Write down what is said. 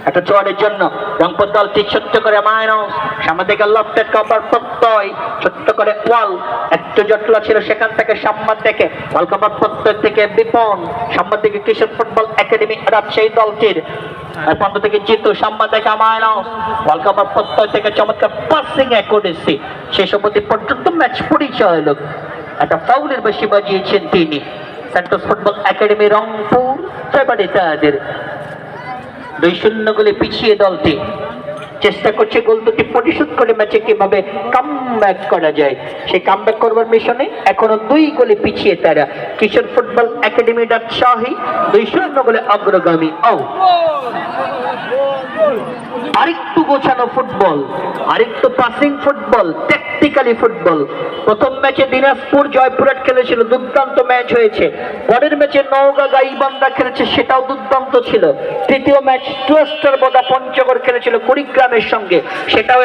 একটা চোয়ারের জন্য রংপুর দলটি ছোট্ট করে মাইনাস, সামনে থেকে লফটেড কভার প্রত্যয়, ছোট্ট করে ওয়াল একটু জটলা ছিল, সেখান থেকে সামনে থেকে ওয়াল কভার প্রত্যয় থেকে বিপন, সামনে থেকে কিশোর ফুটবল একাডেমি রাজশাহী দলটির প্রান্ত থেকে জিতু, সামনে থেকে মাইনাস ওয়াল কভার প্রত্যয় থেকে চমৎকার পাসিং অ্যাকুরেসি, শেষ অবধি পর্যন্ত ম্যাচ পরিচয় লোক একটা ফাউলের বেশি বাজিয়েছেন তিনি। সেন্টোস ফুটবল একাডেমি রংপুর ফেভারিট তাদের 2-0 গোলে পিছিয়ে দলটি চেষ্টা করছে গোল দুটি পরিশোধ করে ম্যাচে কিভাবে কামব্যাক করা যায়, সেই কামব্যাক করবার মিশনে এখনো 2 গোলে পিছিয়ে তারা। কিশোর ফুটবল একাডেমি রাজশাহী 2-0 গোলে অগ্রগামী। আরেকটু গোছানো ফুটবল, আরেকটু পাসিং ফুটবল, ট্যাকটিক্যালি ফুটবল। প্রথম ম্যাচে দিনাজপুর জয়পুরহাট খেলেছিল, দুর্দান্ত ম্যাচ হয়েছে। পরের ম্যাচে নওগাঁ গাইবান্ধা খেলেছে, সেটাও দুর্দান্ত ছিল। তৃতীয় ম্যাচ টুয়েস্টার বোদা পঞ্চগড় খেলেছিল কুড়িগ্রামের সঙ্গে, সেটাও